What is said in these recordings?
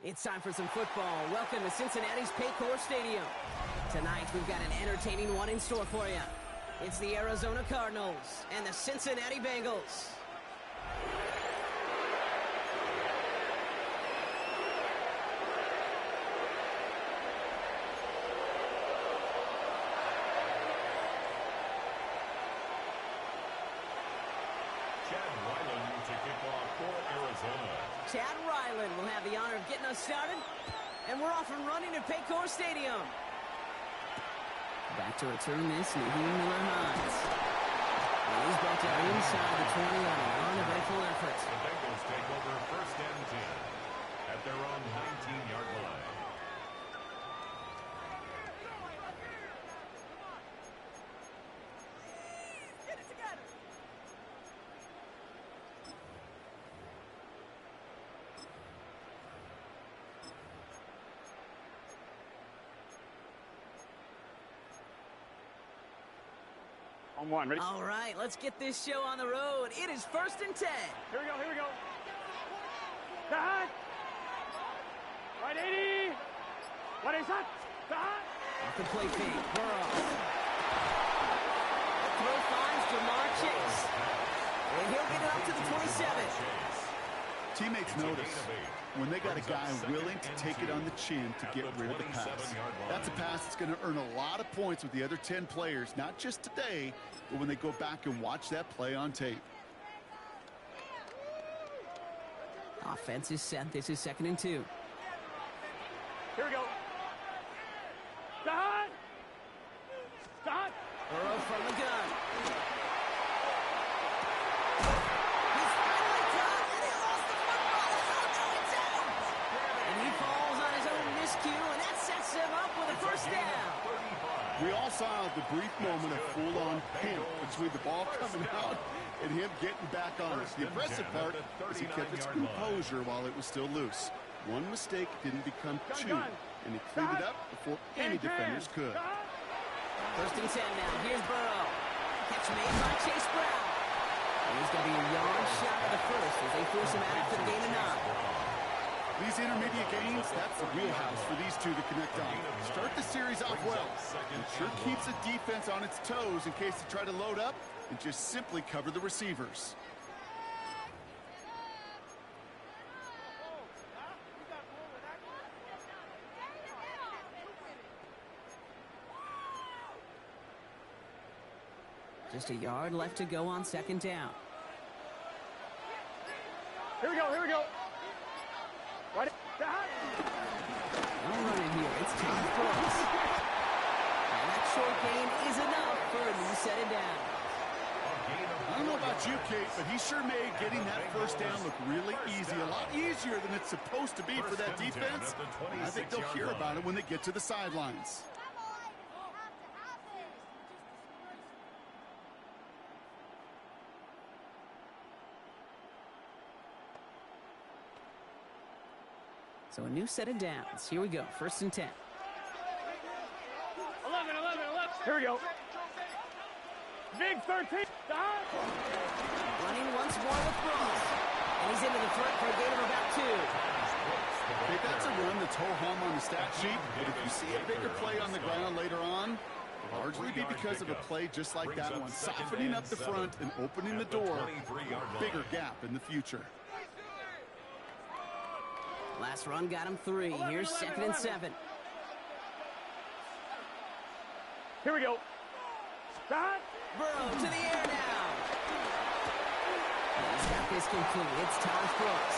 It's time for some football. Welcome to Cincinnati's Paycor Stadium. Tonight, we've got an entertaining one in store for you. It's the Arizona Cardinals and the Cincinnati Bengals. Chad Ryland will have the honor of getting us started, and we're off and running at Paycor Stadium. Back to return this, Naheem Miller-Hines. And he's brought down inside the 20 on a rifle effort. The Bengals take over first and 10 at their own 19-yard line. On one, ready? All right, let's get this show on the road. It is first and 10. Here we go, here we go. Cut! Right 80! What is that? Cut! Off the play fake, Burrow. Throw finds Jamar Chase. And he'll get it up to the 27. Teammates notice when they got a guy willing to take it on the chin to get rid of the pass. That's a pass that's going to earn a lot of points with the other 10 players, not just today, but when they go back and watch that play on tape. Offense is set. This is 2nd and 2. Here we go. Cut! Cut! Burrow from the gun. We all saw the brief moment of full-on panic between the ball coming out and him getting back on it. The impressive part is he kept his composure while it was still loose. One mistake didn't become two, and he cleaned it up before any defenders could. First and 10 now. Here's Burrow. Catch made by Chase Brown. And he's going to be a yard shot of the first as they force him out after the game of 9. These intermediate gains, that's the wheelhouse for these two to connect on. Start the series off well. It sure keeps the defense on its toes in case they try to load up and just simply cover the receivers. Just a yard left to go on 2nd down. Here we go, here we go. Right. No running here. It's Todd Brooks. And that short gain is enough for a new set it down. I don't know about you, Kate, but he sure made getting that first down look really easy. A lot easier than it's supposed to be for that defense. I think they'll hear about it when they get to the sidelines. So a new set of downs. Here we go. 1st and 10. 11. Here we go. Big 13. Running once more with Brooks. And he's into the front for a gain of about 2. Hey, that's a run that's ho-hum on the stat sheet, but if you see a bigger play on the ground later on, it'll largely be because of a play just like that one, softening up the front and opening the door for a bigger gap in the future. Last run got him 3. Here's 2nd and 7. Here we go. Stop. Burrow to the air now. He's got this complete. It's Thomas Brooks.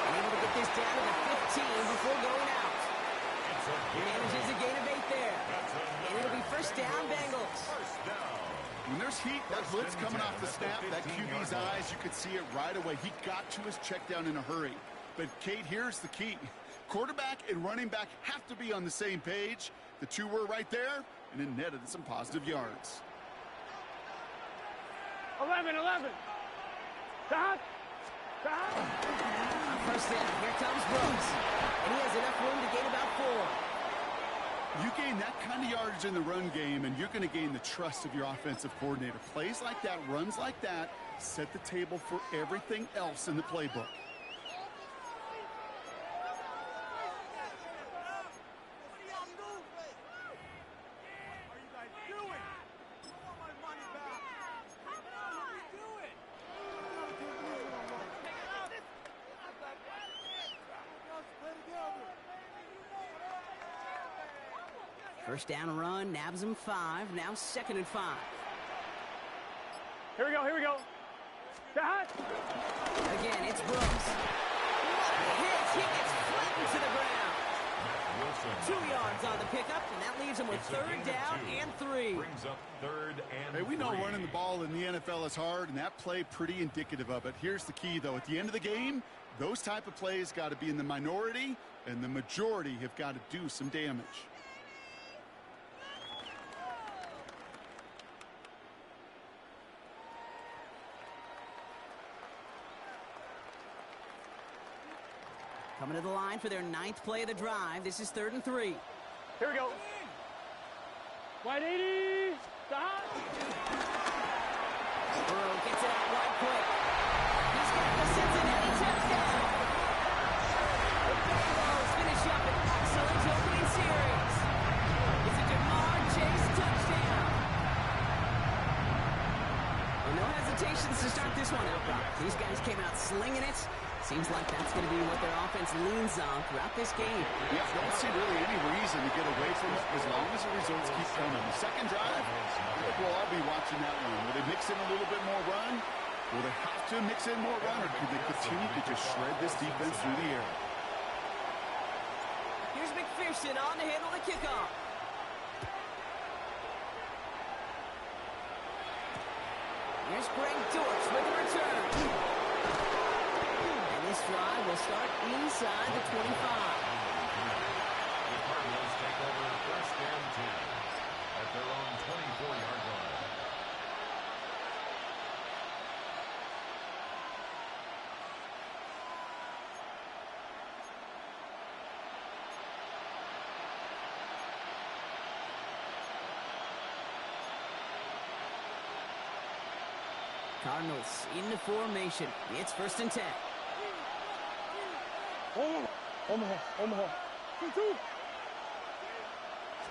Able to get this down to the 15 before going out. He manages a gain of 8 there. And it'll be first down, Bengals. When there's heat, that blitz coming off the snap, that QB's eyes, you could see it right away. He got to his check down in a hurry. But, Kate, here's the key. Quarterback and running back have to be on the same page. The two were right there, and it netted some positive yards. 11. Stop. First down. Here comes Brooks. And he has enough room to gain about 4. You gain that kind of yardage in the run game, and you're going to gain the trust of your offensive coordinator. Plays like that, runs like that, set the table for everything else in the playbook. First down run, nabs him 5. Now 2nd and 5. Here we go, here we go. That. Again, it's Brooks. What a hit! He gets flattened to the ground. 2 yards on the pickup, and that leaves him with 3rd down and 3. Brings up 3rd and Hey, we know 3. running the ball in the NFL is hard, and that play pretty indicative of it. Here's the key, though. At the end of the game, those type of plays got to be in the minority, and the majority have got to do some damage. Coming to the line for their 9th play of the drive. This is 3rd and 3. Here we go. Wide 80. Stop. Burrow gets it out wide quick. He's got the Cincinnati touchdown. The Bengals finish up an excellent opening series. It's a Jamar Chase touchdown. Well, no hesitations to start this one out, Brock. These guys came out slinging it. Seems like that's going to be what their offense leans on throughout this game. Yeah, don't see really any reason to get away from it as long as the results keep coming. The second drive, I think we'll all be watching that one. Will they mix in a little bit more run? Will they have to mix in more run, or can they continue to just shred this defense through the air? Here's McPherson on to handle the kickoff. Here's Greg Dortch with the return. This drive will start inside the 25. The Cardinals take over 1st and 10 at their own 24-yard line. Cardinals into formation. It's 1st and 10. Omaha. 2-2.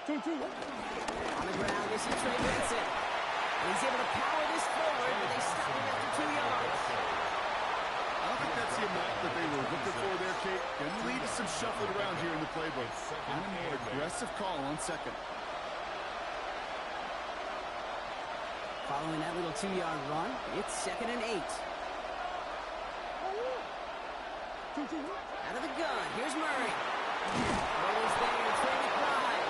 2-2. On the ground, this is Trey Benson. He's able to power this forward, but they stop him after 2 yards. I don't think that's the amount that they were looking for there, Kate. Going to lead to some shuffling around here in the playbook. And a more aggressive call on 2nd. Following that little 2-yard run, it's 2nd and 8. Out of the gun, here's Murray. Murray's there, Trey McBride.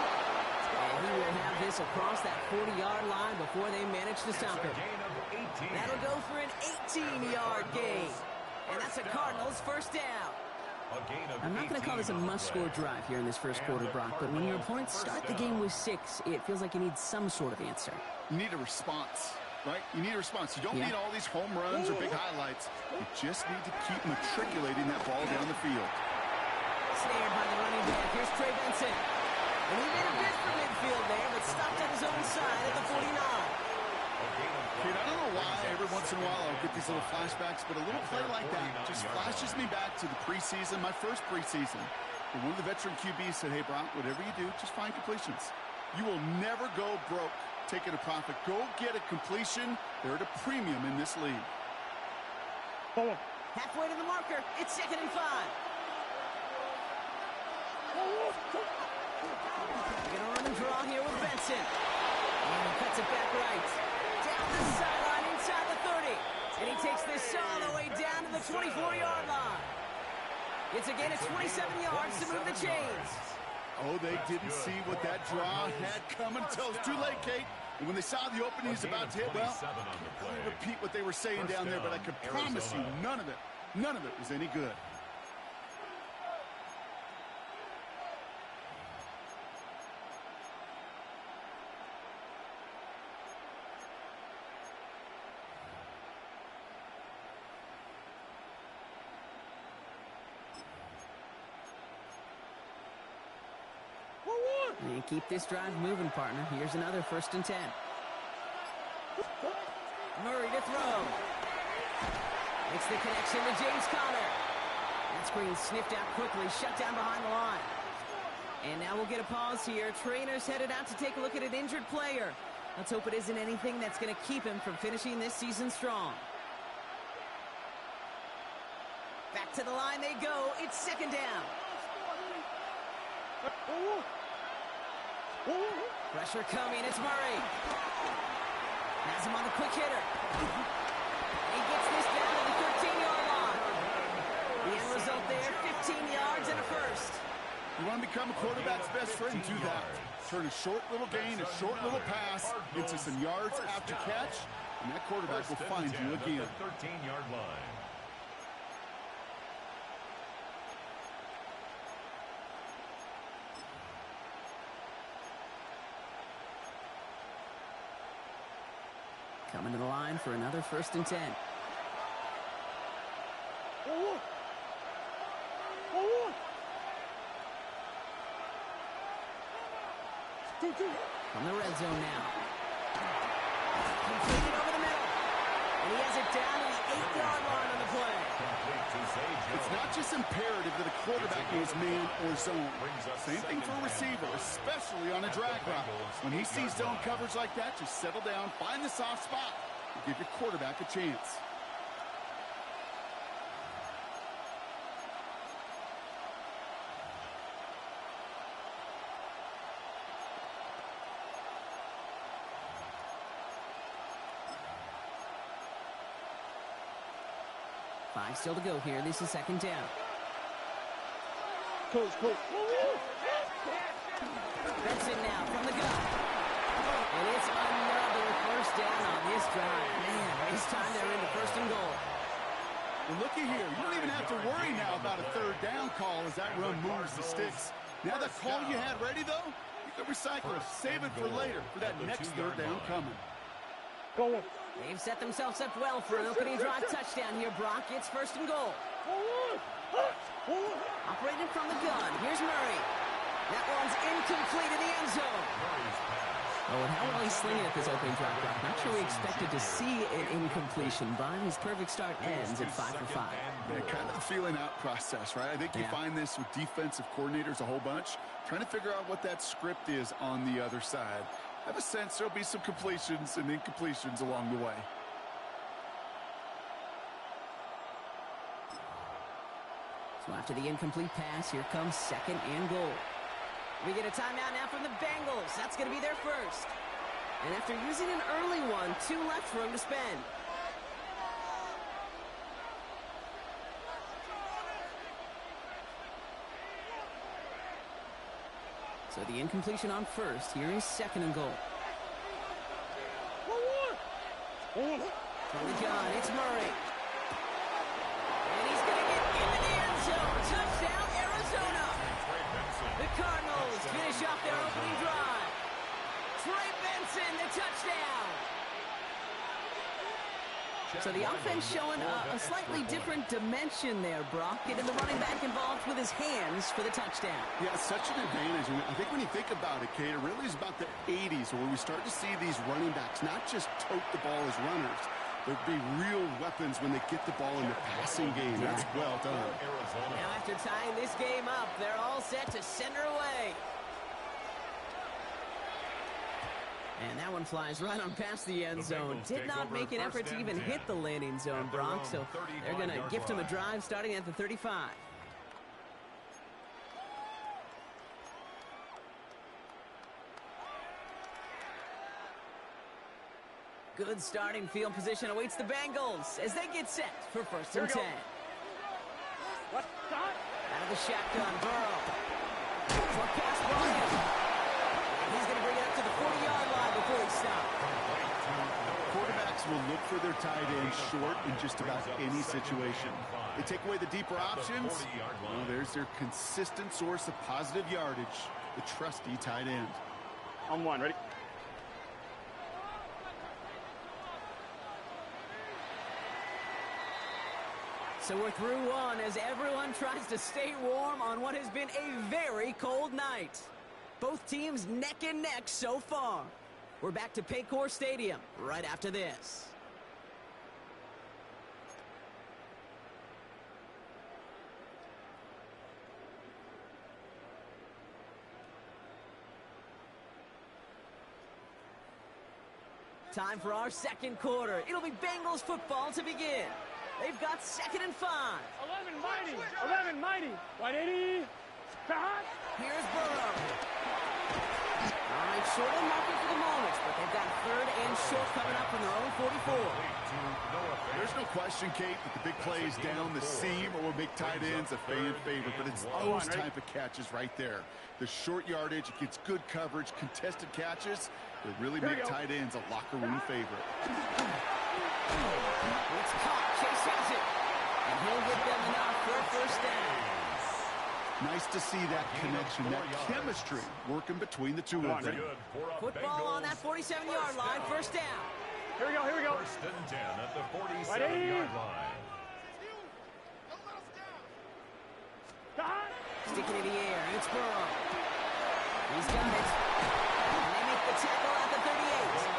And he will have this across that 40-yard line before they manage to stop him. That'll go for an 18-yard gain. And that's a Cardinals 1st down. I'm not going to call this a must-score drive here in this first quarter, Brock, but when your opponents start the game with 6, it feels like you need some sort of answer. You need a response, right? You need a response. You don't need all these home runs or big highlights. You just need to keep matriculating that ball down the field. Snared by the running back. Here's Trey Benson. And he made a bid for midfield there, but stopped at his own side at the 49. Kate, I don't know why every once in a while I'll get these little flashbacks, but a little play like that just flashes me back to the preseason, my first preseason. And one of the veteran QBs said, hey, Brock, whatever you do, just find completions. You will never go broke taking a profit. Go get a completion. They're at a premium in this league. Halfway to the marker. It's 2nd and 5. They're going to run and draw here with Benson. And he cuts it back right. Down the sideline inside the 30. And he takes this all the way down to the 24-yard line. It's a gain of 27 yards to move the chains. Oh, they didn't see what that draw had coming until it's too late, Kate. And when they saw the opening he's about to hit, well, I'll repeat what they were saying down there, but I can promise you none of it was any good. And keep this drive moving, partner. Here's another 1st and 10. Murray to throw. Makes the connection to James Conner. That screen sniffed out quickly, shut down behind the line. And now we'll get a pause here. Trainer's headed out to take a look at an injured player. Let's hope it isn't anything that's going to keep him from finishing this season strong. Back to the line they go. It's 2nd down. Pressure coming. It's Murray. Has him on the quick hitter. He gets this down to the 13-yard line. The end result there, 15 yards and a first. You want to become a quarterback's best friend? Do that. Turn a short little gain, a short little pass into some yards after catch, and that quarterback will find you again. 13-yard line. Coming to the line for another 1st and 10. From the red zone now. Completed over the middle. And he has it down to the 8-yard line on the play. It's not just imperative that a quarterback goes man or zone. Same thing for a receiver, especially on a drag route. When he sees zone coverage like that, just settle down, find the soft spot, and give your quarterback a chance. Five still to go here. This is 2nd down. Coach. Benson now from the gun. And it's another 1st down on this drive. Man, this time they're into 1st and goal. Well, looky here. You don't even have to worry now about a 3rd down call as that run moves the sticks. Now that call you had ready, though, you can recycle it. Save it for later for that next 3rd down coming. Go. They've set themselves up well for an opening drive touchdown here, Brock. It's 1st and goal. Operated from the gun. Here's Murray. That one's incomplete in the end zone. Oh, and how well he's slinging at this opening drive, Brock. Not sure we expected to see an incompletion, but his perfect start ends at 5 for 5. Yeah, kind of a feeling out process, right? I think you find this with defensive coordinators a whole bunch, trying to figure out what that script is on the other side. I have a sense there'll be some completions and incompletions along the way. So after the incomplete pass, here comes 2nd and goal. We get a timeout now from the Bengals. That's going to be their first. And after using an early one, 2 left for him to spend. So the incompletion on 1st. Here is 2nd and goal. From the gun, it's Murray. And he's going to get into the end zone. Touchdown, Arizona. The Cardinals finish off their opening drive. Trey Benson, the touchdown. So the offense showing a slightly different dimension there, Brock. Getting the running back involved with his hands for the touchdown. Yeah, it's such an advantage. I think when you think about it, Kate, it really is about the 80s where we start to see these running backs not just tote the ball as runners, but be real weapons when they get the ball in the passing game. That's well done. Now after tying this game up, they're all set to send her away. And that one flies right on past the end zone. Did not make an effort to even hit the landing zone, Brock. So they're going to gift him a drive starting at the 35. Good starting field position awaits the Bengals as they get set for 1st and 10. What? Out of the shotgun, Burrow. Short pass, Bryant. He's going to bring it up to the 40-yard line before he stops. Quarterbacks will look for their tight end short in just about any situation. They take away the deeper options. Well, there's their consistent source of positive yardage, the trusty tight end. On 1, ready? So we're through 1 as everyone tries to stay warm on what has been a very cold night. Both teams neck and neck so far. We're back to Paycor Stadium right after this. Time for our 2nd quarter. It'll be Bengals football to begin. They've got 2nd and 5. 11 mighty. 11 mighty. 180. Here's Burrow. short on marker for the moment, but they've got third and short coming up from their own 44. There's no question, Kate, that the big plays down the seam or will make tight ends a fan favorite, but it's those type of catches right there. The short yardage, it gets good coverage, contested catches that really make tight ends a locker room favorite. It's caught. Chase has it. And he'll get them enough for a first down. Nice to see that connection, that chemistry working between the two of them. Football on that 47-yard line, first down. Here we go, here we go. First and 10 at the 47-yard line. Sticking in the air, it's Burrow. He's got it. And they make the tackle at the 38.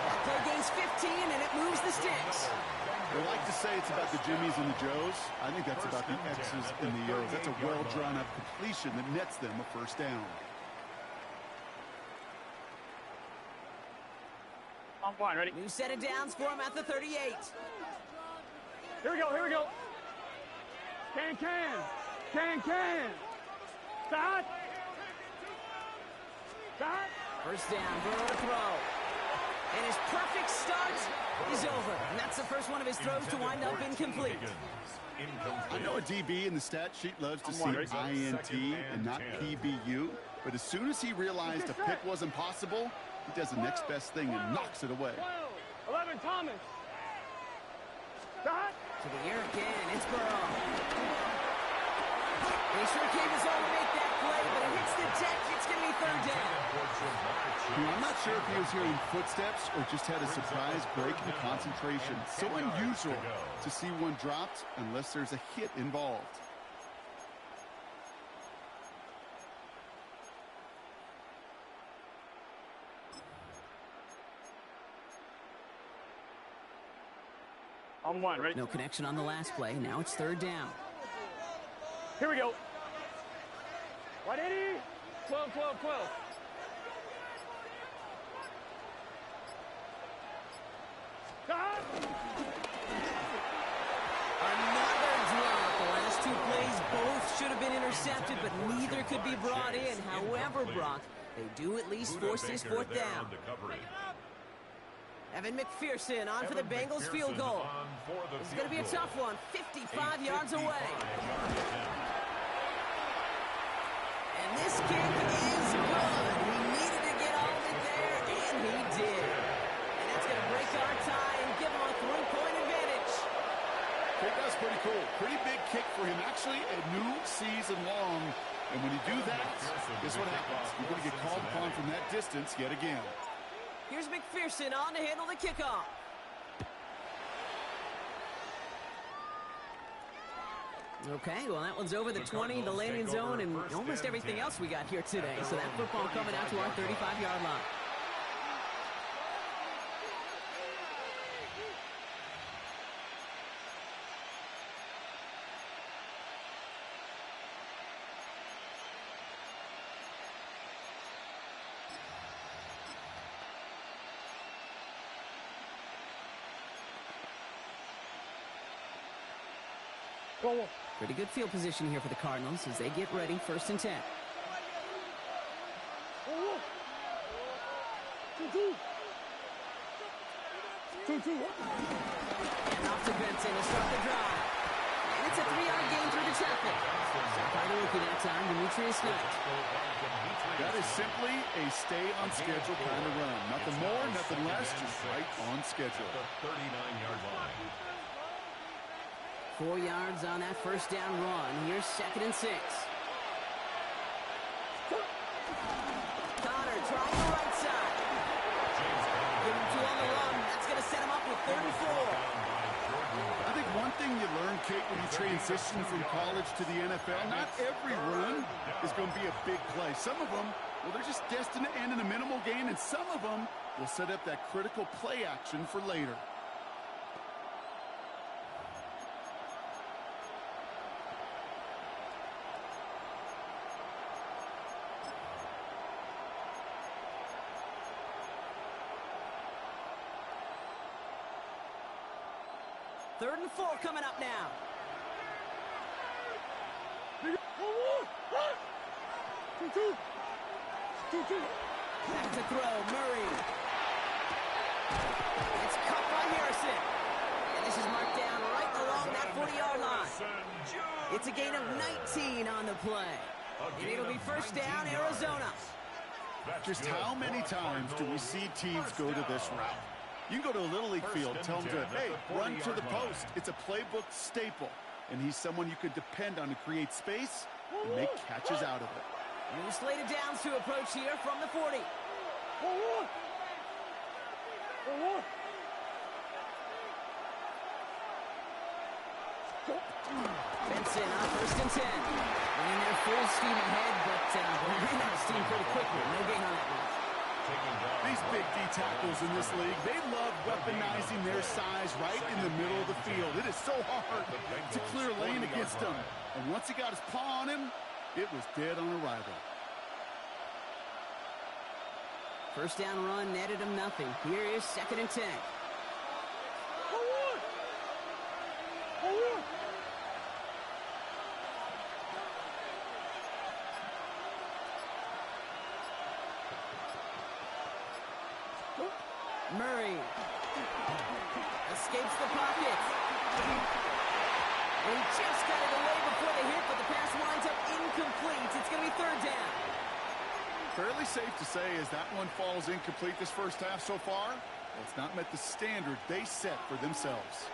That play gains 15, and it moves the sticks. We like to say it's about the Jimmies and the Joes. I think that's about the X's and the O's. That's a well-drawn-up completion that nets them a first down. On one, ready? New set of downs for him at the 38. Here we go, here we go. Can. Start. First down, Burrow to throw. And his perfect start is over. And that's the first one of his throws to wind up incomplete. I know a DB in the stat sheet loves to see INT and not PBU, but as soon as he realized a pick wasn't possible, he does the next best thing and knocks it away. 11, Thomas. Start. To the air again, it's Burrow. They sure came his own to make that play, but it hits the deck. It's going to be third down. I'm not sure if he was hearing footsteps or just had a surprise break in concentration. So unusual to see one dropped unless there's a hit involved. On one, ready? No connection on the last play. Now it's third down. Here we go. 180. 12. Stop. Another drop. The last two plays both should have been intercepted, but neither could be brought in. However, Brock, they do at least force this fourth down. Evan McPherson on for the Bengals field goal. It's going to be a tough one, 55 yards away. And this kick is good. He needed to get all of it there, and he did. And that's going to break our tie and give him a 3-point advantage. Kick, that's pretty cool. Pretty big kick for him. Actually, a new season long. And when you do that, guess what happens? You're going to get called upon from that distance yet again. Here's McPherson on to handle the kickoff. Okay, well, that one's over the 20, the landing zone, and almost everything else we got here today. So that football coming out to our 35-yard line. Pretty good field position here for the Cardinals as they get ready, first and 10. And off to Benson to start the drive. And it's a 3-yard gain through the tackle. Stopped by the rookie that time, Demetrius Knight. That is simply a stay-on-schedule kind of run. Nothing more, nothing less, just right on schedule. 39-yard line. 4 yards on that first down run. Here's second and 6. Connor trying the right side. Give him 2 on the run. That's going to set him up with 3rd and 4. I think one thing you learn, Kate, when you transition from college to the NFL, not every run is going to be a big play. Some of them, well, they're just destined to end in a minimal gain, and some of them will set up that critical play action for later. Third and 4 coming up now. Back to throw, Murray. It's caught by Harrison. And this is marked down right along that 40-yard line. It's a gain of 19 on the play. And it'll be first down, Arizona. Just how many times do we see teams go to this route? You can go to a Little League field, tell them to, hey, run to the post. It's a playbook staple. And he's someone you could depend on to create space and make catches out of it. New slated downs to approach here from the 40. Benson on first and 10. Running their full steam ahead, but they ran out of steam pretty quickly. No gain on that one. These big D tackles in this league, they love weaponizing their size right in the middle of the field. It is so hard to clear lane against them. And once he got his paw on him, it was dead on arrival. First down run netted him nothing. Here is second and 10. Murray escapes the pocket. And he just got it away before the hit, but the pass winds up incomplete. It's going to be third down. Fairly safe to say as that one falls incomplete this first half so far, it's not met the standard they set for themselves.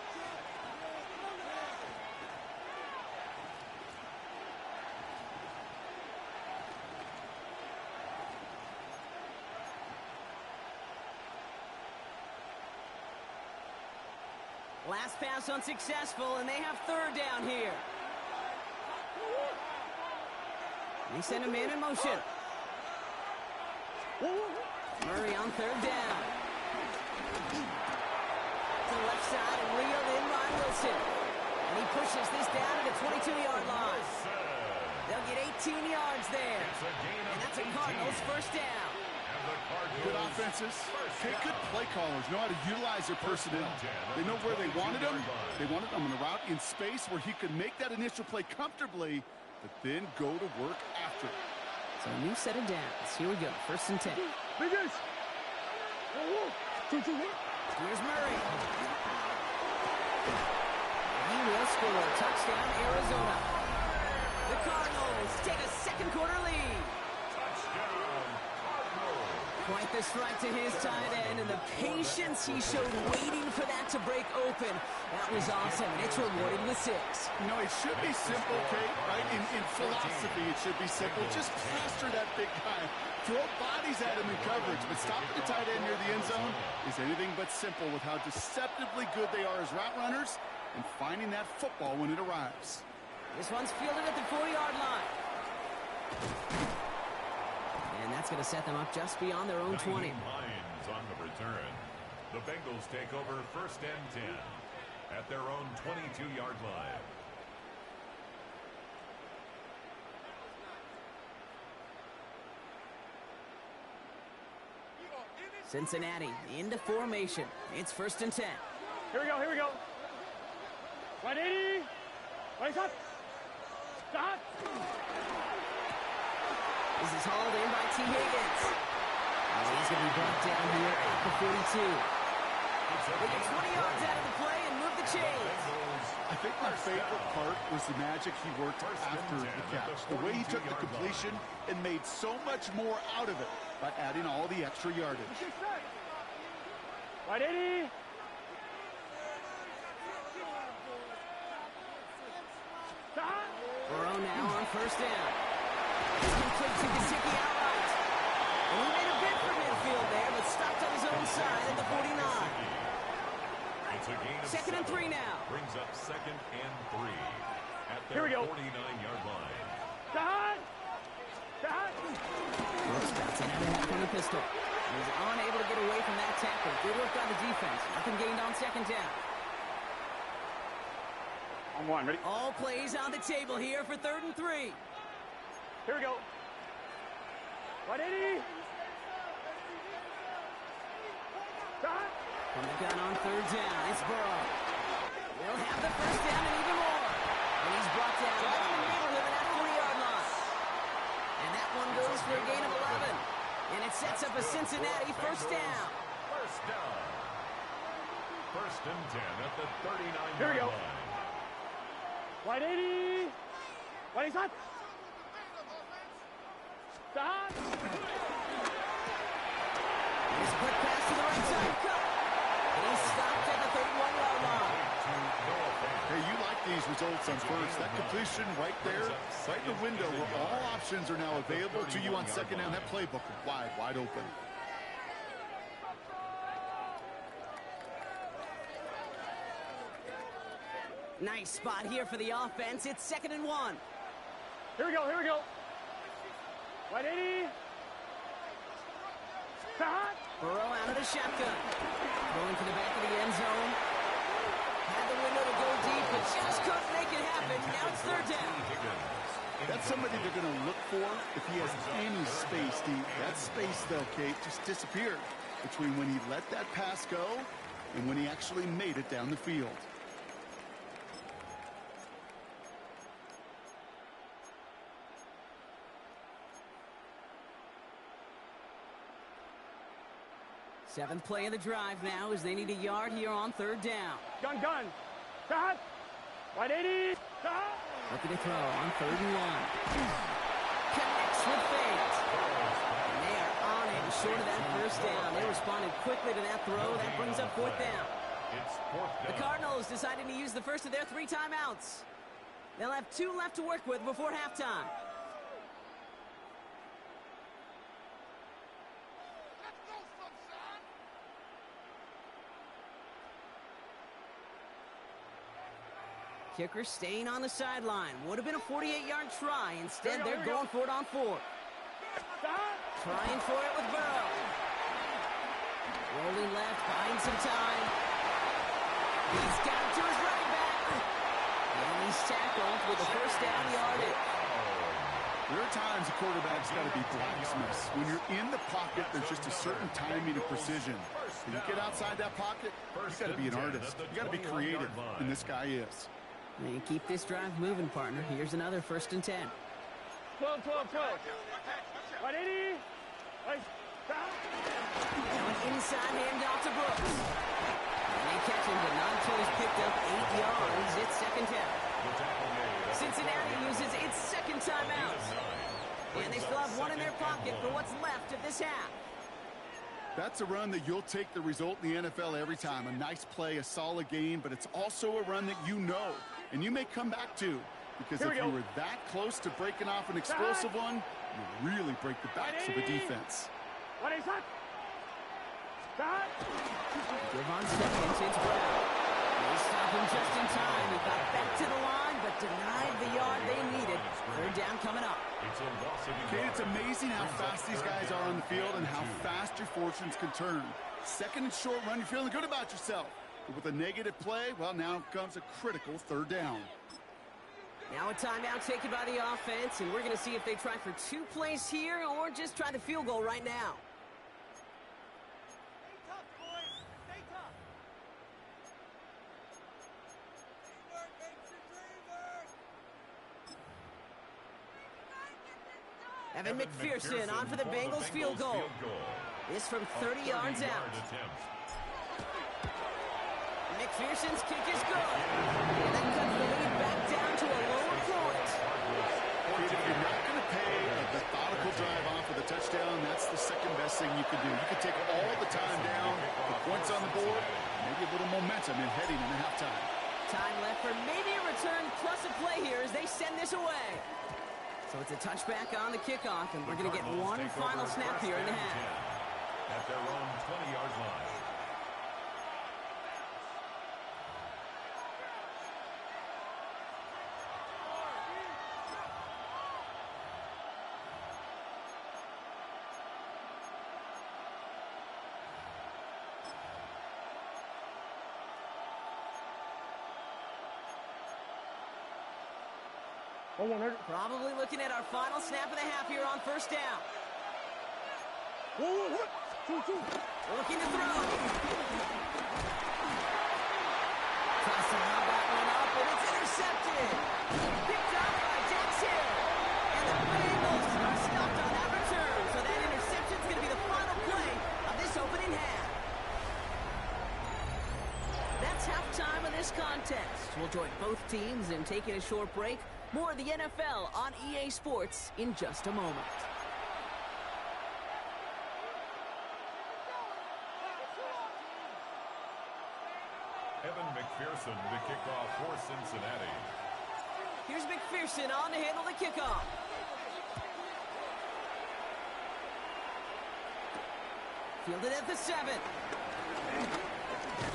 Last pass unsuccessful, and they have third down here. They send a man in motion. Murray on third down. To the left side and reeled in by Wilson. And he pushes this down to the 22-yard line. They'll get 18 yards there. And that's a Cardinals first down. Good offenses. Okay, good play callers know how to utilize their personnel. They know where they wanted them. They wanted them on a route in space where he could make that initial play comfortably, but then go to work after it. So a new set of downs. Here we go. First and 10. Here's Murray. He will score. Touchdown, Arizona. The Cardinals take a second quarter lead. Quite the strike to his tight end, and the patience he showed waiting for that to break open. That was awesome, and it's rewarded with 6. You know, it should be simple, Kate, right? In philosophy, it should be simple. Just plaster that big guy. Throw bodies at him in coverage, but stopping the tight end near the end zone is anything but simple with how deceptively good they are as route runners and finding that football when it arrives. This one's fielded at the 40-yard line. And that's going to set them up just beyond their own 20. Lions on the return. The Bengals take over first and 10 at their own 22-yard line. Cincinnati into formation. It's first and 10. Here we go, here we go. 180. 1 shot. Stop. This is hauled in by T. Higgins. Oh, he's going to be brought down here at the 42. They get 20 yards out of the play and move the chains. I think my favorite part was the magic he worked after the catch. The way he took the completion and made so much more out of it by adding all the extra yardage. 180. Stop. Burrow now on first down. It's complete to Gesicki outright. And he made a bid for midfield there, but stopped on his own side at the 49. It's a gain of Second and 3 now. Brings up second and 3 at Here their we go. 49-yard line. Stop. Stop. Brooks bouncing out of half on the pistol. He was unable to get away from that tackle. Good work on the defense. Nothing gained on second down. On one, ready? All plays on the table here for third and 3. Here we go. 180. Stop. From the gun on third down, it's Burrow. They'll have the first down and even more. And he's brought down right in the neighborhood of that 40-yard line. And that one goes for a gain of 11. And it sets up a Cincinnati first down. First down. First and 10 at the 39-yard Here we go. line. Wide 80. Wide is hot. Stop. Here's a quick pass to the right side. Cut. And he's stopped at the 31-yard line. Hey, you like these results on first. That completion right there, right in the window where all options are now available to you on second down. That playbook wide open. Nice spot here for the offense. It's 2nd and 1. Here we go. Here we go. Wide 80. Stop. Burrow out of the shotgun. Going to the back of the end zone. Had the window to go deep, but just couldn't make it happen. Now it's 3rd down. That's somebody they're going to look for if he has any space deep. That space, though, Kate, just disappeared between when he let that pass go and when he actually made it down the field. Seventh play of the drive now as they need a yard here on 3rd down. Gun. Stop. Wide 80. Stop. Looking to throw on 3rd and 1. Connects with Fate. And they are on it short of that first down. They responded quickly to that throw. That brings up 4th down. It's 4th down. The Cardinals decided to use the first of their 3 timeouts. They'll have 2 left to work with before halftime. Kicker staying on the sideline. Would have been a 48-yard try. Instead, they're going for it on 4th. Trying for it with Burrow. Rolling left, buying some time. He's got it to his running back. And he's tackled with a first down yardage. There are times a quarterback's got to be blacksmiths. When you're in the pocket, there's just a certain timing and precision. When you get outside that pocket, you've got to be an artist. You've got to be creative, and this guy is. And keep this drive moving, partner. Here's another 1st and 10. 12. Wide 80. Stop. Now an inside handoff to Brooks. And they catch him, but not until he's picked up 8 yards. It's 2nd down. Cincinnati uses its 2nd timeout. And they still have 1 in their pocket for what's left of this half. That's a run that you'll take the result in the NFL every time. A nice play, a solid game, but it's also a run that you know, and you may come back to. Because if you were that close to breaking off an explosive one, you really break the backs of a defense. What is that? Stop. Give on seconds, it's Brown. They stop him just in time. He got back to the line, but denied the yard they needed. 3rd down coming up. Kate, it's amazing how fast these guys are on the field and how fast your fortunes can turn. 2nd and short run, you're feeling good about yourself. But with a negative play, well, now comes a critical 3rd down. Now a timeout taken by the offense, and we're going to see if they try for 2 plays here or just try the field goal right now. Stay tough, boys. Stay tough. Teamwork makes the dream work. Evan McPherson on for the Bengals field goal. This from 30 yards out. McPherson's kick is good. And that cuts the lead back down to a lower point. If you're not going to pay a methodical drive off with a touchdown, that's the second best thing you can do. You can take all the time down, the points on the board, maybe a little momentum in heading into halftime. Time left for maybe a return plus a play here as they send this away. So it's a touchback on the kickoff, and we're going to get 1 final snap here in the half. At their own 20-yard line. Probably looking at our final snap of the half here on 1st down. Looking to throw. Tries to knock that one up, and it's intercepted. Picked up by Dax Hill. And the Bengals are stopped on that return. So that interception's going to be join both teams in taking a short break. More of the NFL on EA Sports in just a moment. Evan McPherson to kick off for Cincinnati. Here's McPherson on to handle the kickoff. Fielded at the 7.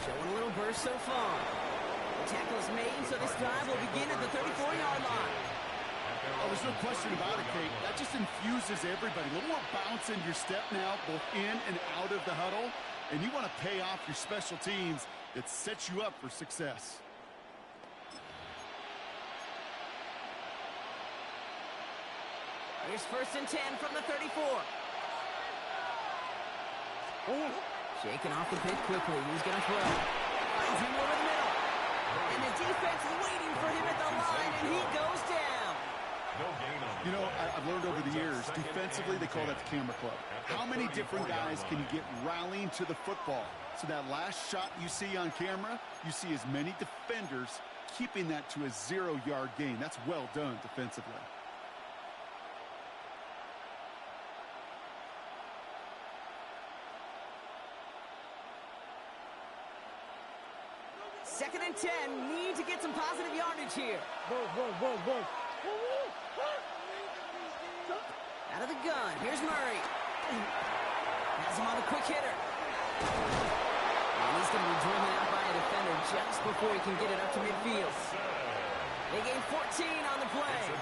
Showing a little burst so far. The tackle is made, so this drive will begin at the 34-yard line. Oh, there's no question about it, Kate. That just infuses everybody. A little more bounce in your step now, both in and out of the huddle. And you want to pay off your special teams. It sets you up for success. Here's 1st and 10 from the 34. Shaking off the pit quickly. He's going to throw. Finds him over the middle. And the defense waiting for him at the line, and he goes down. You know, I've learned over the years, defensively, they call that the camera club. How many different guys can you get rallying to the football? So that last shot you see on camera, you see as many defenders keeping that to a 0-yard gain. That's well done defensively. Second and 10. Need to get some positive yardage here. Out of the gun. Here's Murray. Has him on a quick hitter. And he's going to be driven out by a defender just before he can get it up to midfield. They gain 14 on the play.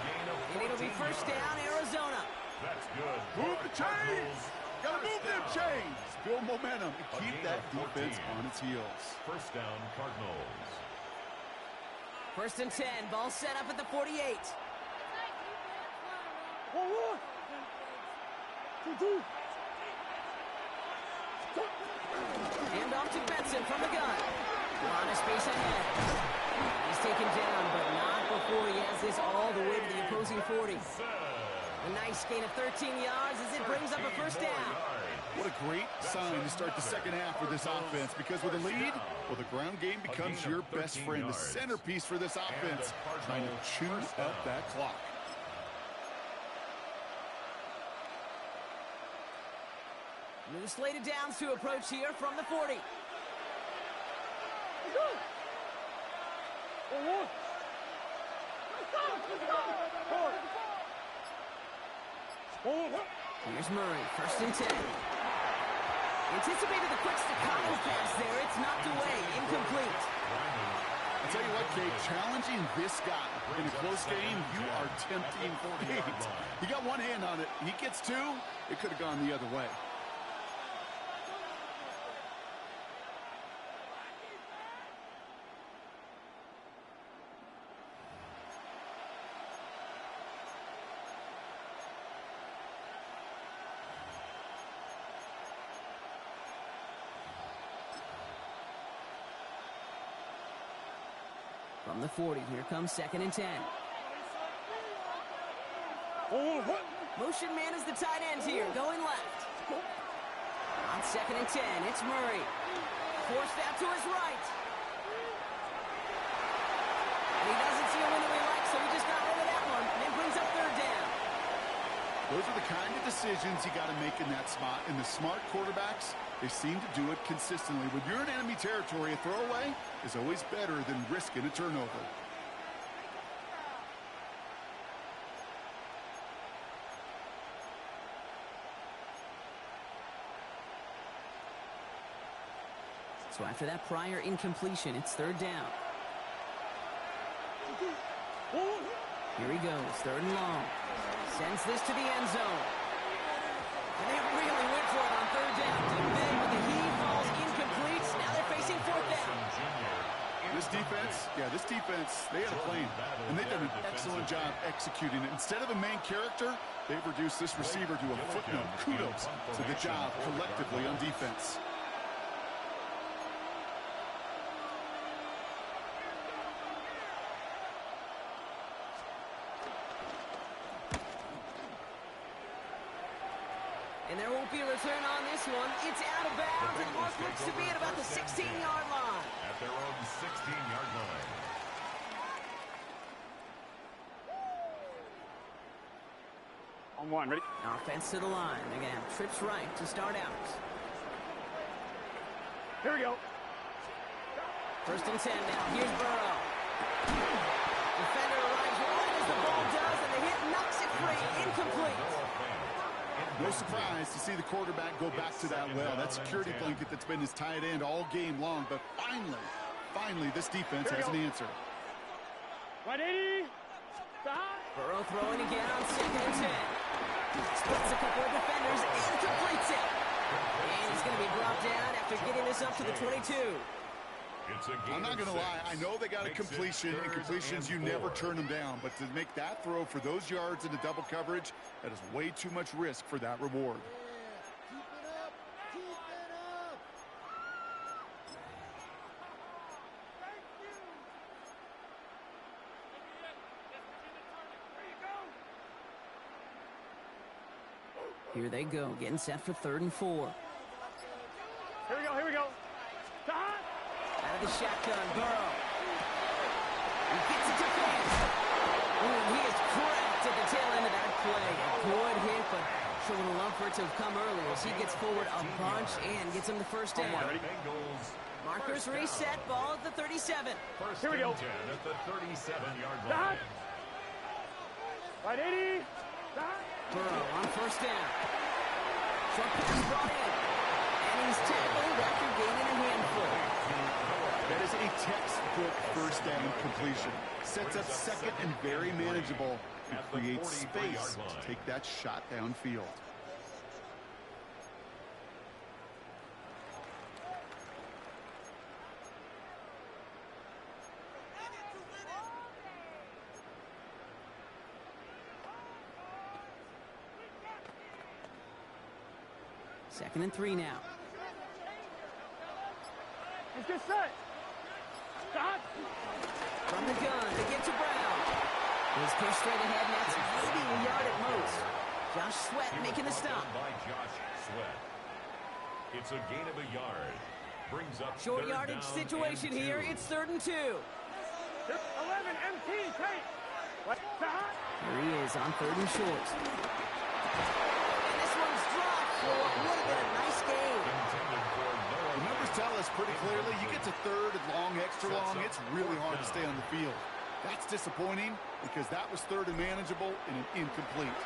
And it'll be 1st down, Arizona. That's good. Move the chains. Got to move them chains. Build momentum and keep that defense on its heels. 1st down, Cardinals. 1st and 10. Ball set up at the 48. Hand off to Benson from the gun. On a space ahead. He's taken down, but not before he has this all the way to the opposing 40. A nice gain of 13 yards as it brings up a 1st down. What a great sign to start the second half for this offense, because with a lead, well, the ground game becomes your best friend. The centerpiece for this offense, trying to chew up that clock. New slated downs to approach here from the 40. Here's Murray, 1st and 10. Anticipated the quick staccato pass there. It's knocked away, incomplete. I'll tell you what, Kate, challenging this guy in a close game, you are tempting fate. He got one hand on it. He gets 2. It could have gone the other way. From the 40, here comes 2nd and 10. Motion man is the tight end here, going left. On 2nd and 10, it's Murray. Forced out to his right. And he doesn't see a window he likes, so he just got rid of that one, and brings up 3rd down. Those are the kind of decisions you got to make in that spot. And the smart quarterbacks, they seem to do it consistently. When you're in enemy territory, a throwaway is always better than risking a turnover. So after that prior incompletion, it's 3rd down. Here he goes, 3rd and long. Sends this to the end zone. And they really went for it on 3rd down. Deep in, but the heave falls incomplete. Now they're facing 4th down. This defense, they had a plan. And they've done an excellent job executing it. Instead of a main character, they've reduced this receiver to a footnote. Kudos to the job collectively on defense. And there won't be a return on this one. It's out of bounds, and the mark looks to be at about the 16-yard line. At their own 16-yard line. On one, ready? Offense to the line. They're going to have trips right to start out. Here we go. First and 10 now. Here's Burrow. Defender arrives right as the ball does, and the hit knocks it free. Incomplete. No surprise to see the quarterback go back to that well. That security blanket that's been his tight end all game long. But finally, this defense has an answer. 180. Burrow throwing again on second and 10. Splits a couple of defenders and completes it. And he's going to be brought down after getting this up to the 22. I'm not going to lie. I know they got a completion, and completions, you never turn them down. But to make that throw for those yards into double coverage, that is way too much risk for that reward. Here they go, getting set for 3rd and 4. Here we go. Out of the shotgun, Burrow. He gets it to fans. Ooh, he is cracked at the tail end of that play. A good hit, but sure would love for it to have come earlier as he gets forward a bunch and gets him the first down. Markers reset, ball at the 37. Here we go. At the 37-yard line. 180. Burrow on first down. Short pass brought in. And he's tackled after gaining a handful. That is a textbook first down completion. Sets up second and very manageable and creates space to take that shot downfield. Second and 3 now. Let's get set. Stop. From the gun, they get to Brown. He's pushed straight ahead, and that's maybe a yard at most. Josh Sweat making the stop. By Josh Sweat. It's a gain of a yard. Brings up Short yardage situation here. It's 3rd and 2. 11 MT, take. What? Here he is on 3rd and short. And this one's dropped for what would have been a nice game. The numbers tell us pretty clearly, you get to 3rd and long, extra long, it's really hard to stay on the field. That's disappointing because that was 3rd and manageable and an incomplete.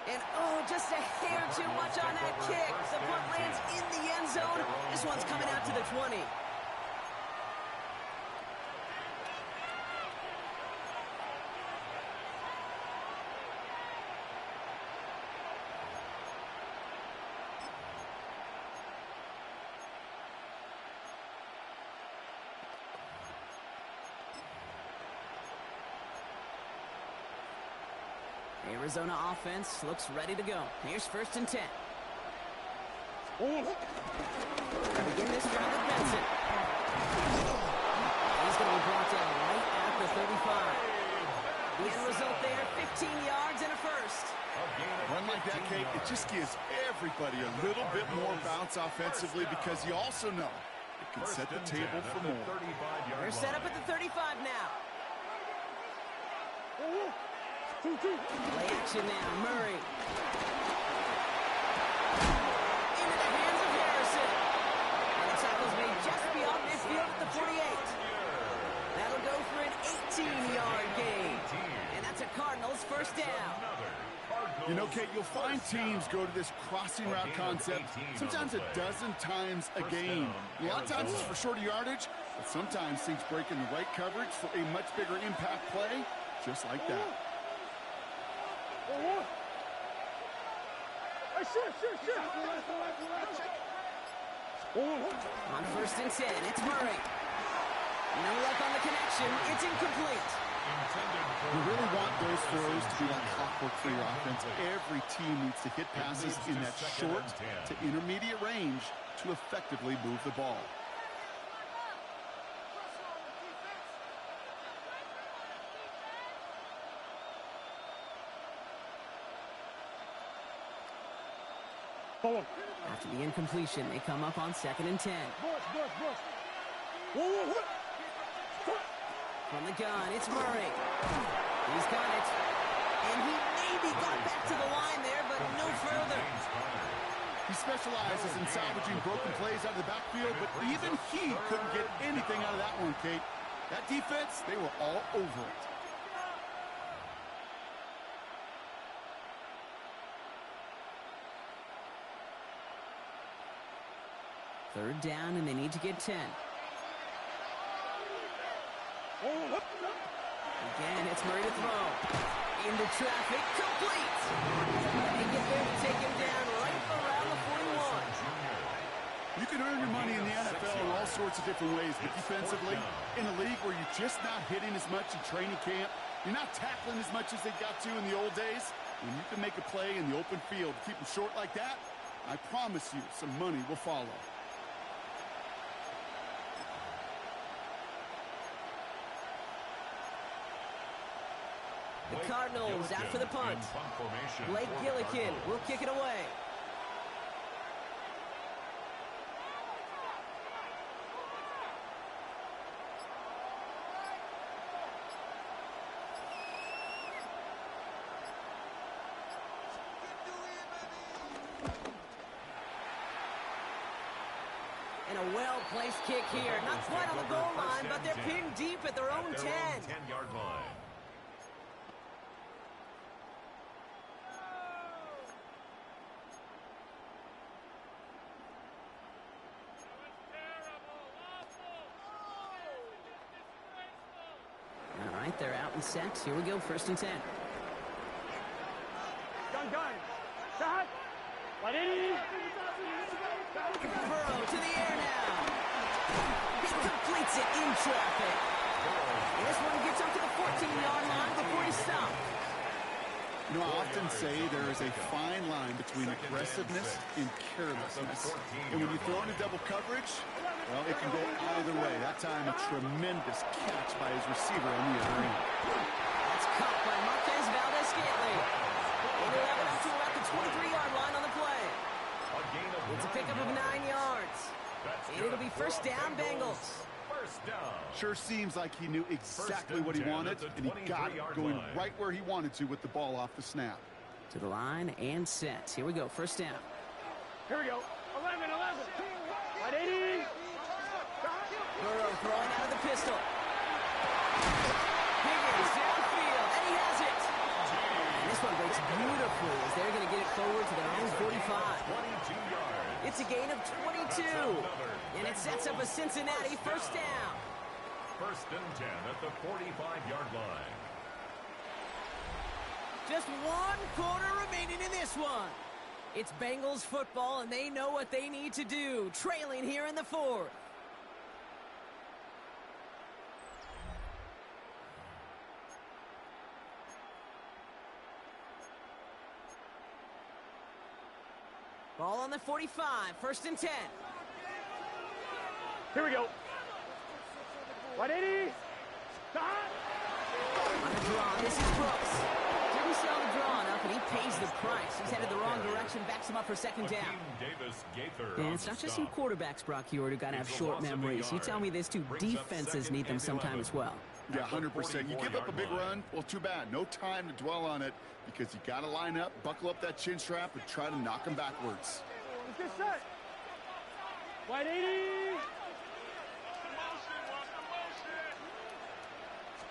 And oh, just a hair too much on that kick. The punt lands in the end zone. This one's coming out to the 20. Arizona offense looks ready to go. Here's 1st and 10. Begin this drive with Benson. He's going to be brought down right at the 35. The end result there, 15 yards and a first. Run like that, Kate, it just gives everybody a little bit more bounce offensively because you also know it can set the table for more. They're set up at the 35 now. Play action now, Murray. Into the hands of Harrison. And the tackle's made just beyond midfield at the 48. That'll go for an 18-yard gain. And that's a Cardinals first down. You know, Kate, you'll find teams go to this crossing route concept sometimes a dozen times a game. A lot of times it's for shorter yardage, but sometimes teams break in the right coverage for a much bigger impact play, just like that. On 1st and 10, it's Murray. No luck on the connection. It's incomplete. You really want those throws to be like clockwork for your offense. Every team needs to hit passes in that short to intermediate range to effectively move the ball. After the incompletion, they come up on 2nd and 10. From the gun, it's Murray. He's got it. And he maybe got back to the line there, but no further. He specializes in salvaging broken plays out of the backfield, but even he couldn't get anything out of that one, Kate. That defense, they were all over it. Third down, and they need to get 10. Again, it's Murray to throw. Into traffic, complete. They get there to take him down right around the 41. You can earn your money in the NFL in all sorts of different ways, but defensively, in a league where you're just not hitting as much in training camp, you're not tackling as much as they got to in the old days, when you can make a play in the open field, keep them short like that, I promise you some money will follow. The Cardinals out for the punt. Blake Gillikin will kick it away. And a well-placed kick here. Not quite on the goal line, but they're pinned deep at their own 10. 10-yard line. All right, they're out and set. Here we go, 1st and 10. Gun. Shot. 180. Burrow to the air now. He completes it in traffic. And this one gets up to the 14-yard line before he stopped. You know, I often say there is a fine line between aggressiveness and carelessness. And when you throw into double coverage, well, it can go either way. That time, a tremendous catch by his receiver on the other end. That's caught by Marquez Valdez-Scantling. And they'll have it up to about the 23-yard line on the play. It's a pickup of 9 yards. And it'll be 1st down, Bengals. Sure seems like he knew exactly what he wanted, and he got it going right where he wanted to with the ball off the snap. To the line and set. Here we go, 1st down. Here we go. 11. 180. Burrow throwing out of the pistol. Higgins downfield, and he has it. And this one breaks beautifully as they're going to get it forward to their own 45. It's a gain of 22. And it sets up a Cincinnati 1st down. 1st and 10 at the 45-yard line. Just 1 quarter remaining in this one. It's Bengals football, and they know what they need to do. Trailing here in the 4th. Ball on the 45, 1st and 10. Here we go. 180. Stop. On the draw, this is Brooks. Didn't sell the draw enough, and he pays the price. He's headed the wrong direction, backs him up for 2nd down. And it's not just some quarterbacks, Brock Heward, who got to have short memories. You tell me this too, defenses need them sometime as well. Yeah, 100%. You give up a big run, well, too bad. No time to dwell on it because you got to line up, buckle up that chin strap, and try to knock them backwards. Let's get set. 180.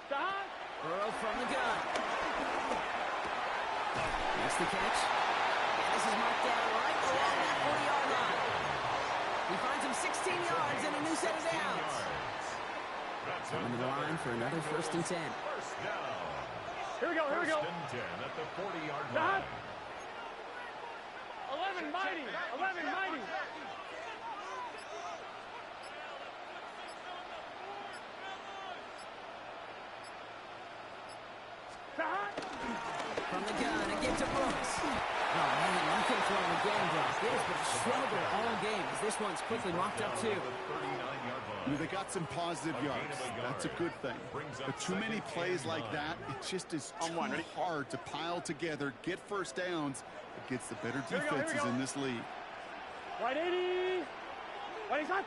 Stop. Burrow from the gun. That's the catch. And this is marked down right along that 40-yard line. He finds him 16 yards and a new set of downs. Coming to the line for another 1st and 10. Here we go. 1st and 10 at the 40-yard line. 11 mighty. From the gun, again to Brooks. Oh, man, you can throw him again, Brock. It has been a struggle all game as this one's quickly knocked up, too. You know, they got some positive yards. That's a good thing. But too many plays like that, it just is too hard to pile together, get 1st downs against the better defenses in this league. 180. 180.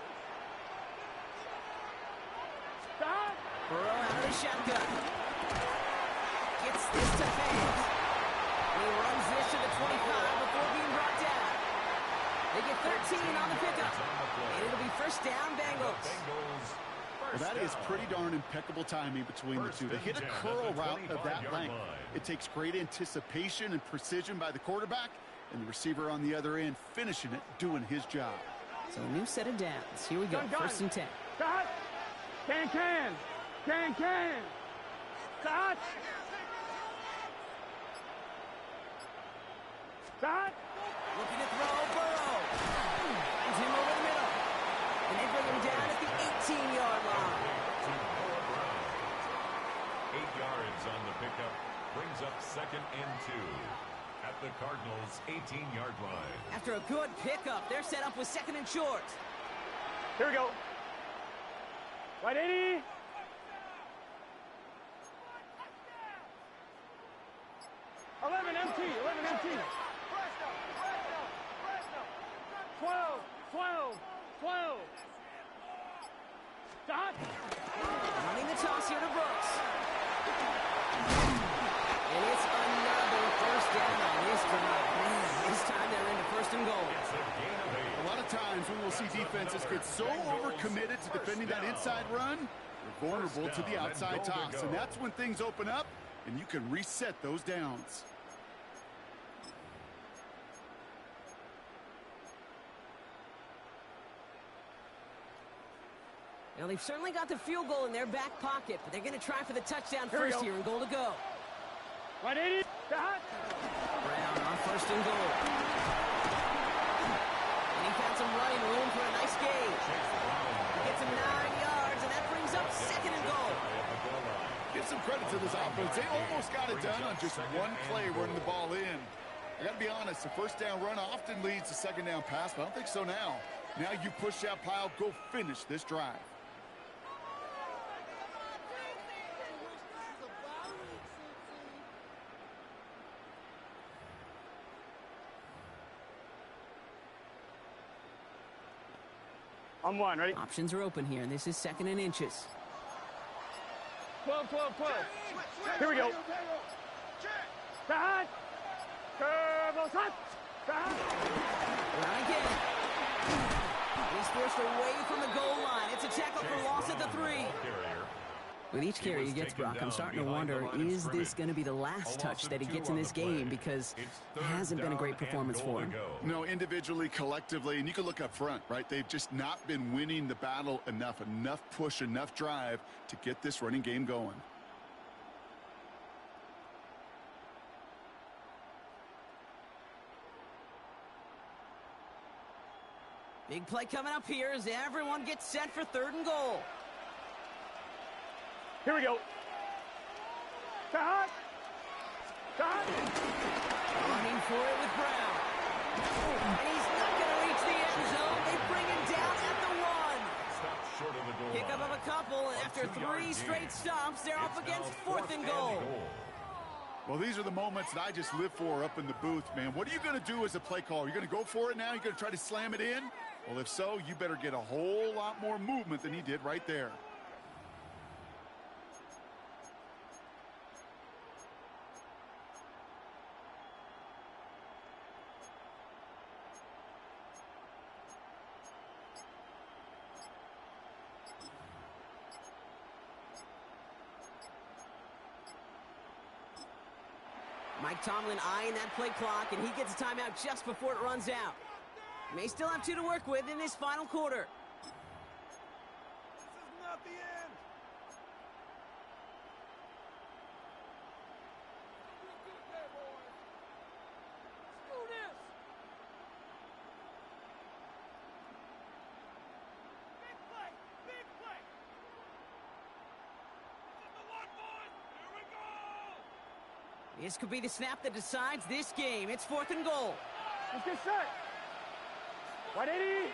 Stop. Burrow out of the shotgun. Gets this to Hayes. He runs this to the 25 before being brought down. They get 13 on the pickup. And it'll be first down, Bengals. Well, that is pretty darn impeccable timing between the two. To hit a curl route of that length, it takes great anticipation and precision by the quarterback, and the receiver on the other end finishing it, doing his job. So a new set of downs. Here we go, first and 10. Cut. Can. Cut. Cut. Looking to throw, Burrow. Finds him over the middle. And they bring him down at the 18-yard line. 8 yards on the pickup. Brings up 2nd and 2. At the Cardinals' 18-yard line. After a good pickup, they're set up with 2nd and short. Here we go. Right 80. Eleven empty. 12. Dot. Running the toss here to Brooks. And it's another first down on this drive. Man, this time they're into 1st and goal. A lot of times we will see defenses get so overcommitted to defending that inside run, they're vulnerable to the outside toss. And that's when things open up, and you can reset those downs. Now, they've certainly got the field goal in their back pocket, but they're going to try for the touchdown first here and goal to go. 180. Dot. Brown on 1st and goal. And he found some running room for a nice gain. He gets him 9 yards, and that brings up 2nd and goal. Give some credit to this offense. They almost got it done on just one play running the ball in. I got to be honest, the first down run often leads to second down pass, but I don't think so now. Now you push that pile, go finish this drive. On one, ready? Options are open here, and this is 2nd and inches. 12. Here we go. Dot. Curve, hot. Dot. Run again. He's forced away from the goal line. It's a tackle for loss at the 3. With each carry he gets, Brock, I'm starting to wonder, is this going to be the last touch that he gets in this game? Because it hasn't been a great performance for him. No, individually, collectively, and you can look up front, right? They've just not been winning the battle enough push, enough drive to get this running game going. Big play coming up here as everyone gets set for 3rd and goal. Here we go. Dot. Running for it with Brown. And he's not going to reach the end zone. They bring him down at the 1. Stop short of the goal Pick up of a couple, and after 3 straight stops, they're up against 4th and goal. Well, these are the moments that I just live for up in the booth, man. What are you going to do as a play caller? You're going to go for it now? You're going to try to slam it in? Well, if so, you better get a whole lot more movement than he did right there. Mike Tomlin eyeing that play clock, and he gets a timeout just before it runs out. May still have 2 to work with in this final quarter. This is not the end. Let's do this. Big play. This is the one, boys. Here we go. This could be the snap that decides this game. It's 4th and goal. Let's get set. 180.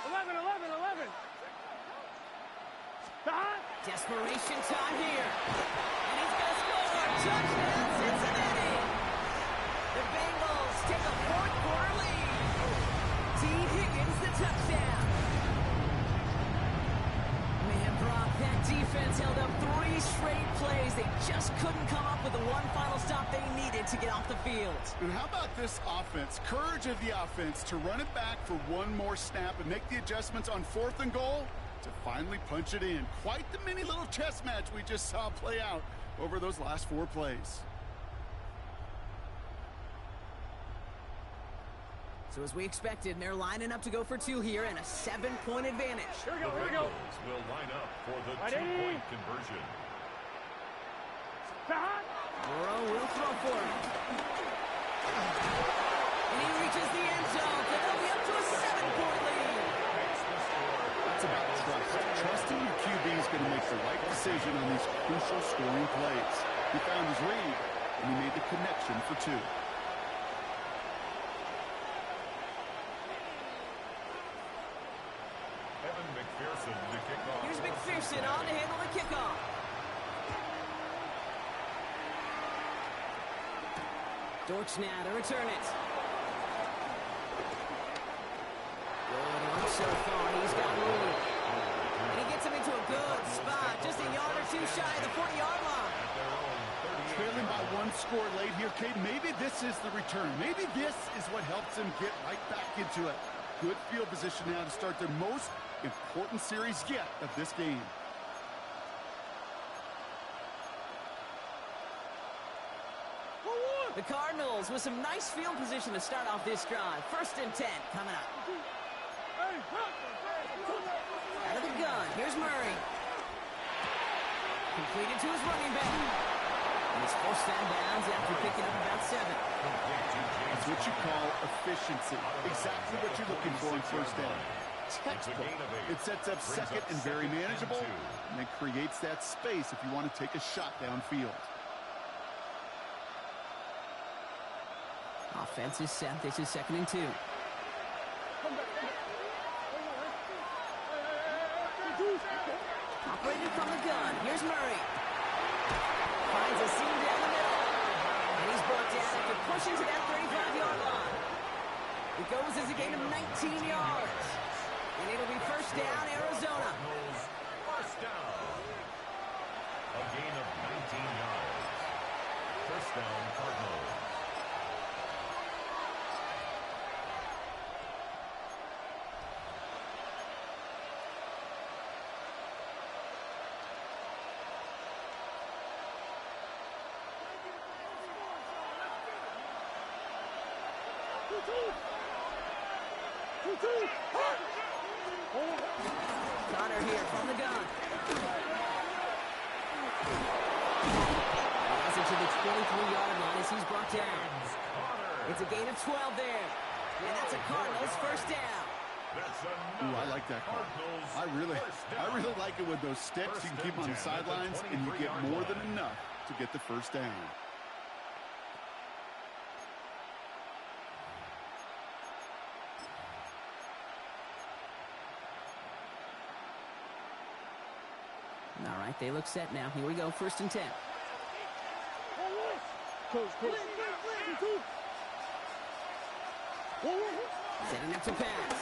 11. Desperation time here. And he's going to score. Touchdown, Cincinnati. The Bengals take a 4th quarter lead. T. Higgins, the touchdown. Brock, that defense held up 3 straight plays. They just couldn't come up with the one final stop they needed to get off the field. And how about this offense? Courage of the offense to run it back for one more snap and make the adjustments on 4th and goal to finally punch it in. Quite the mini little chess match we just saw play out over those last 4 plays. So as we expected, they're lining up to go for 2 here and a 7-point advantage. Here we go, The here we go. Bengals will line up for the Right, 2-point conversion. Burrow will throw for it. And he reaches the end zone. So they'll be up to a 7-point lead. It's about trust. Trusting your QB is going to make the right decision on these crucial scoring plays. He found his read, and he made the connection for 2. Here's McPherson on to handle the kickoff. Dortch now to return it. Good work so far. He's got room. And he gets him into a good spot. Just a yard or 2 shy of the 40-yard line. Trailing by 1 score late here, Cade. Maybe this is the return. Maybe this is what helps him get right back into it. Good field position now to start their most important series yet of this game. The Cardinals with some nice field position to start off this drive. 1st and 10 coming up. Out of the gun, here's Murray. Completed to his running back. And he's forced that bounds after picking up about 7. That's what you call efficiency. Exactly what you're looking for in 1st down. Textbook. It sets up 2nd and very manageable, and it creates that space if you want to take a shot downfield. Offense is set. This is 2nd and 2. Operated from the gun. Here's Murray. Finds a seam down the middle. And he's brought down after pushing to that 35-yard line. It goes as a gain of 19 yards. And it'll be 1st down, Arizona. 1st down. A gain of 19 yards. 1st down, Cardinals. Connor here from the gun. Passes to the 23-yard line as he's brought down. It's a gain of 12 there. And that's a Cardinals 1st down. Ooh, I like that call. I really like it with those steps. You can keep them on the sidelines, and you get more than enough to get the 1st down. All right, they look set now. Here we go, 1st and 10. Setting up to pass.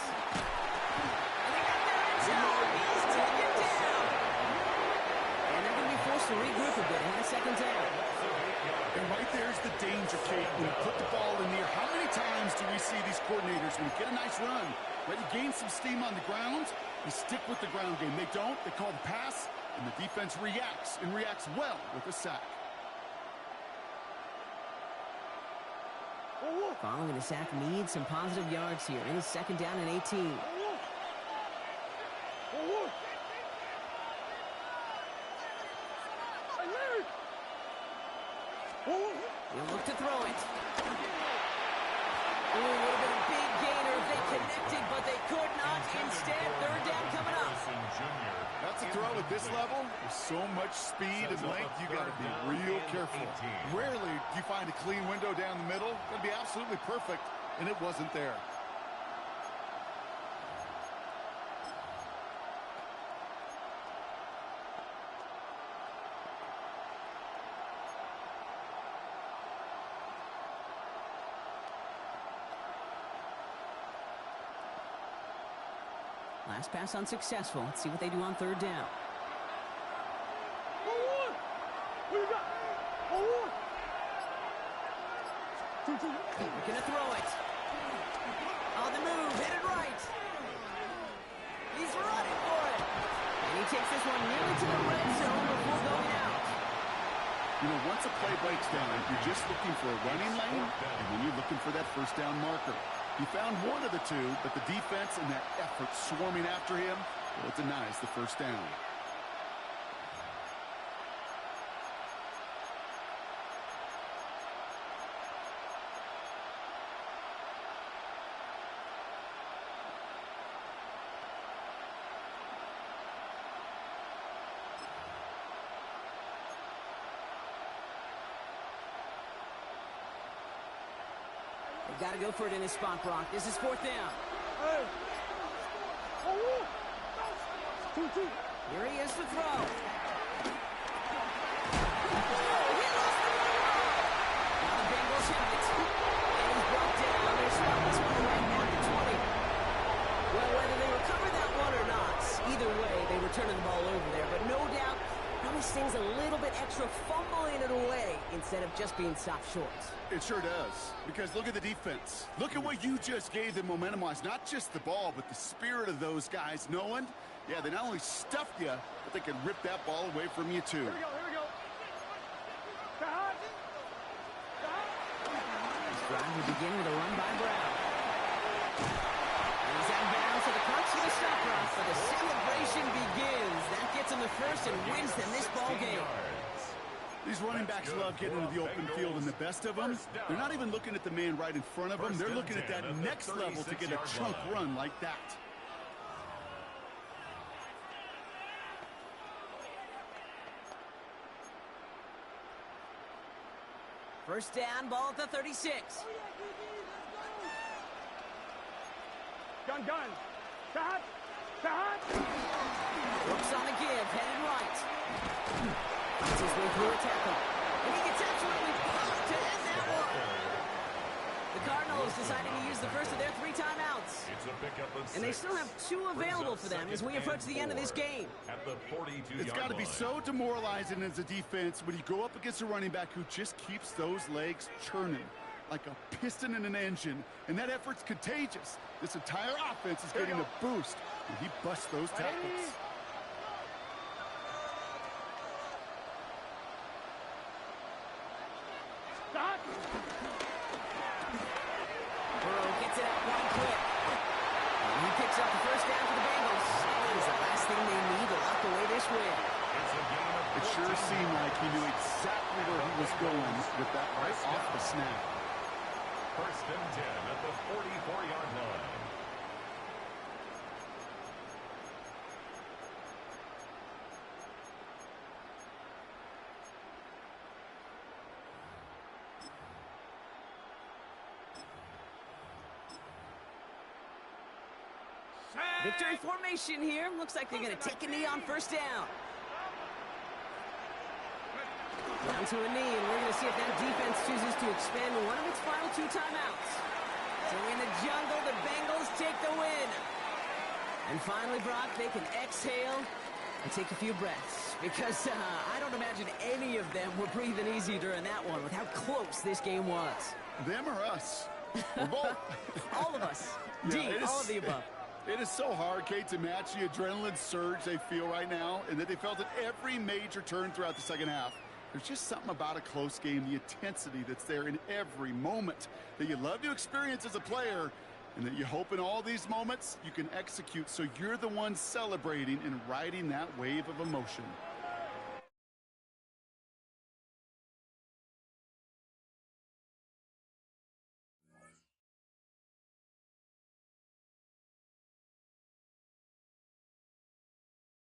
And they got their end zone. He's taken down. And they're going to be forced to regroup a bit in the 2nd down. And right there's the danger, Kate. When you put the ball in the air, how many times do we see these coordinators, when you get a nice run, right, you gain some steam on the ground, you stick with the ground game. They don't. They call the pass, and the defense reacts, and reacts well with a sack. Following the sack needs some positive yards here. It is 2nd down and 18. He'll look to throw it. Ooh, would have been a big gainer if they connected, but they could not. Instead, 3rd down coming up. That's a throw at this level. With so much speed and length, you got to be real careful. Rarely do you find a clean window down the middle. It's going to be absolutely perfect, and it wasn't there. Last pass unsuccessful. Let's see what they do on 3rd down. Looking to throw it. On the move, headed right. He's running for it. And he takes this one nearly to the red zone before going out. You know, once a play breaks down, you're just looking for a running lane, and then you're looking for that first down marker. He found one of the two, but the defense and that effort swarming after him, well, it denies the first down. Got to go for it in this spot, Brock. This is fourth down. Here he is to throw. He lost the ball. Now the Bengals have it. And he's brought down. They're stopping this one right at the 20. Well, whether they recover that one or not, either way, they were turning the ball over there. But no doubt, probably stings a little bit extra fumbling it away instead of just being stopped short. It sure does, because look at the defense. Look at what you just gave them momentum-wise. Not just the ball, but the spirit of those guys knowing, yeah, they not only stuffed you, but they can rip that ball away from you, too. Here we go. This drive will begin with a run by Brown. And he's out of bounds, so the Colts get a stop run, but the celebration begins. That gets them the first and wins them this ball game. These running backs love getting into the open field, and the best of them, they're not even looking at the man right in front of them. They're looking at that next level to get a chunk run like that. First down, ball at the 36. Gun. Shot. Brooks on the give, headed right. Finds his way through a tackle. And he gets absolutely popped to end that one. The Cardinals deciding to use the first of their 3 timeouts. It's a pickup of 6. And they still have 2 available for them as we approach the end of this game. At the 42-yard line. It's got to be so demoralizing as a defense when you go up against a running back who just keeps those legs churning like a piston in an engine, and that effort's contagious. This entire offense is getting a boost when he busts those tackles. Stop. Burrow gets it out one quick. And he picks up the first down for the Bengals. That is the last thing they need to lock away this win. It sure seemed like he knew exactly where he was going with that right off the snap. First and 10 at the 44-yard line. Victory formation here. Looks like they're going to take a knee on first down. Down to a knee, and we're going to see if that defense chooses to expend one of its final 2 timeouts. So in the jungle, the Bengals take the win. And finally, Brock, they can exhale and take a few breaths. Because I don't imagine any of them were breathing easy during that one with how close this game was. Them or us? We're both. All of us. Yeah, all of the above. It is so hard, Kate, to match the adrenaline surge they feel right now and that they felt at every major turn throughout the second half. There's just something about a close game, the intensity that's there in every moment that you love to experience as a player, and that you hope in all these moments you can execute so you're the one celebrating and riding that wave of emotion.